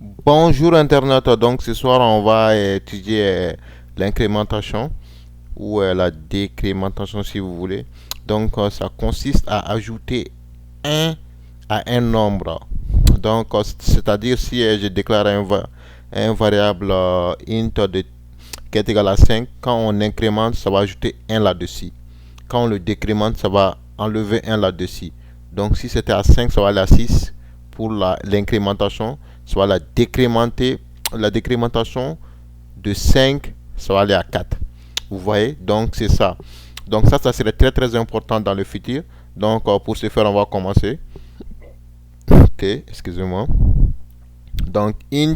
Bonjour Internet, donc ce soir on va étudier l'incrémentation ou la décrémentation si vous voulez. Donc ça consiste à ajouter un à un nombre. Donc c'est-à-dire si je déclare un variable int qui est égal à 5, quand on incrémente ça va ajouter un là-dessus. Quand on le décrémente ça va enlever un là-dessus. Donc si c'était à 5 ça va aller à 6 pour l'incrémentation, soit la décrémentation de 5, ça va aller à 4. Vous voyez, donc c'est ça. Donc ça serait très très important dans le futur. Donc pour ce faire, on va commencer. Ok, excusez-moi. Donc int,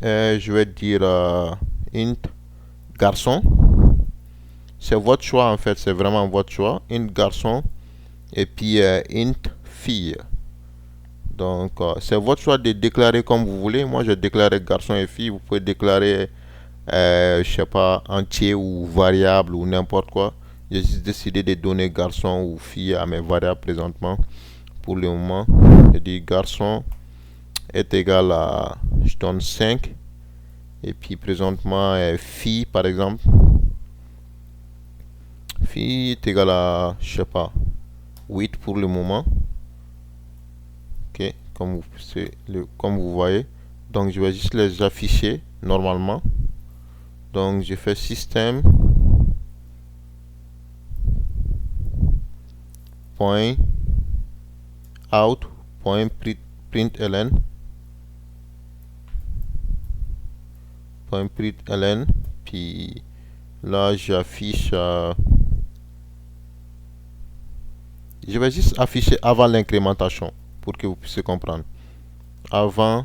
je vais dire int garçon. C'est votre choix en fait, c'est vraiment votre choix. Int garçon et puis int fille. Donc, c'est votre choix de déclarer comme vous voulez. Moi, je déclare garçon et fille. Vous pouvez déclarer, je sais pas, entier ou variable ou n'importe quoi. J'ai juste décidé de donner garçon ou fille à mes variables présentement. Pour le moment, je dis garçon est égal à, je donne 5. Et puis présentement, fille par exemple. Fille est égal à, je sais pas, 8 pour le moment. Ok, comme vous voyez. Donc, je vais juste les afficher normalement. Donc, je fais système point out point println point println puis là j'affiche je vais juste afficher avant l'incrémentation pour que vous puissiez comprendre avant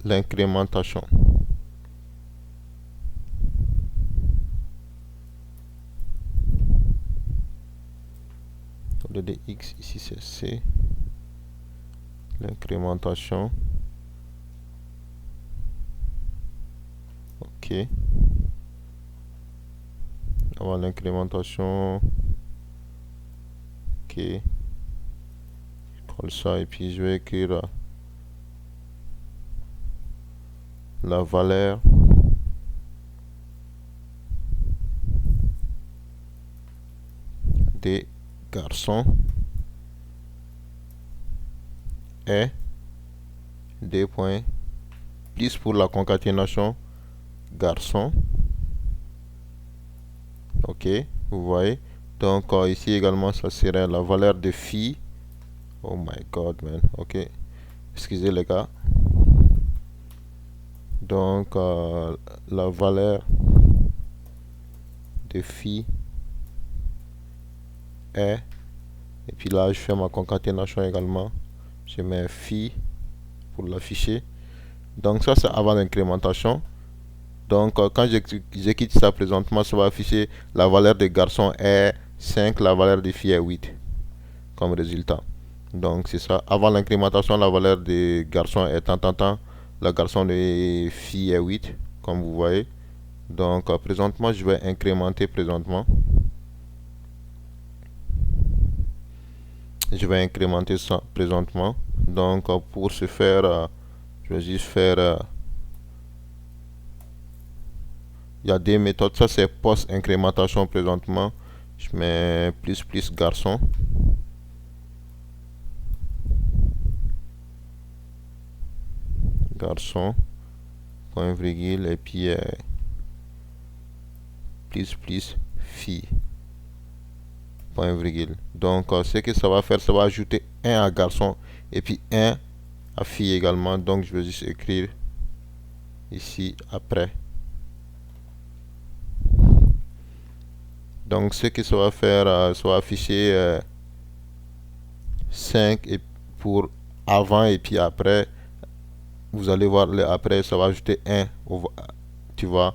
l'incrémentation. Au lieu de x ici c'est c, l'incrémentation. Ok, avant l'incrémentation. Ok, je colle ça et puis je vais écrire la valeur des garçons est des points plus pour la concaténation garçon. Ok, vous voyez. Donc ici également ça serait la valeur de fille. Oh my god man. Ok, excusez les gars. Donc la valeur de fille est, et puis là je fais ma concaténation également, je mets fille pour l'afficher. Donc ça c'est avant l'incrémentation. Donc quand j'exécute ça présentement, ça va afficher la valeur de garçon est 5, la valeur de fille est 8 comme résultat. Donc c'est ça, avant l'incrémentation la valeur de garçon est tant, la garçon de fille est 8 comme vous voyez. Donc présentement je vais incrémenter présentement. Je vais incrémenter ça présentement. Donc pour ce faire, je vais juste faire il y a des méthodes. Ça c'est post incrémentation présentement. Je mets plus garçon. Garçon. Point virgule. Et puis plus fille. Point virgule. Donc ce que ça va faire, ça va ajouter un à garçon. Et puis un à fille également. Donc je vais juste écrire ici après. Donc ce que ça va faire, ça va afficher 5 et pour avant et puis après. Vous allez voir après ça va ajouter 1. Tu vois.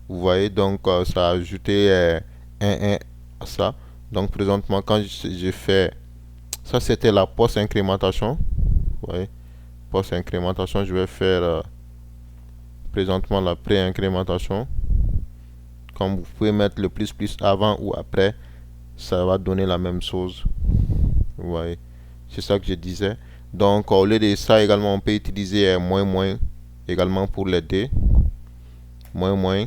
Vous voyez donc ça a ajouté 1 à ça. Donc présentement quand je fais ça c'était la post incrémentation. Vous voyez. Post incrémentation je vais faire présentement la pré incrémentation. Comme vous pouvez mettre le plus avant ou après, ça va donner la même chose. Vous voyez. C'est ça que je disais. Donc au lieu de ça également, on peut utiliser moins moins également pour les D. Moins moins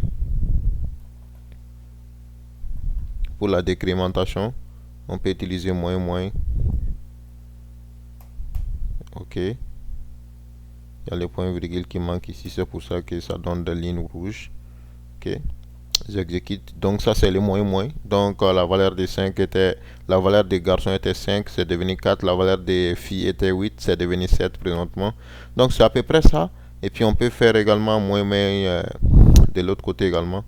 pour la décrémentation. On peut utiliser moins moins. Ok. Il y a les points virgules qui manquent ici. C'est pour ça que ça donne des lignes rouges. Ok. J'exécute. Donc ça c'est le moins moins. Donc la valeur des 5 était, la valeur des garçons était 5, c'est devenu 4. La valeur des filles était 8, c'est devenu 7 présentement. Donc c'est à peu près ça. Et puis on peut faire également moins moins de l'autre côté également.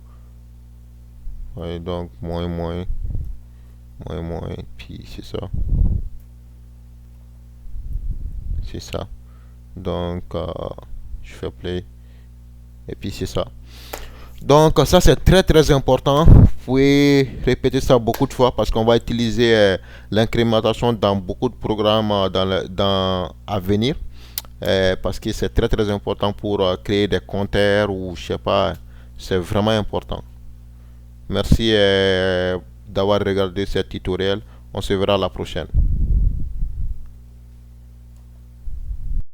Ouais, donc moins moins moins moins. Puis c'est ça. C'est ça. Donc je fais play. Et puis c'est ça. Donc ça c'est très très important. Vous pouvez répéter ça beaucoup de fois parce qu'on va utiliser l'incrémentation dans beaucoup de programmes à venir. Parce que c'est très très important pour créer des compteurs ou je sais pas. C'est vraiment important. Merci d'avoir regardé ce tutoriel. On se verra la prochaine.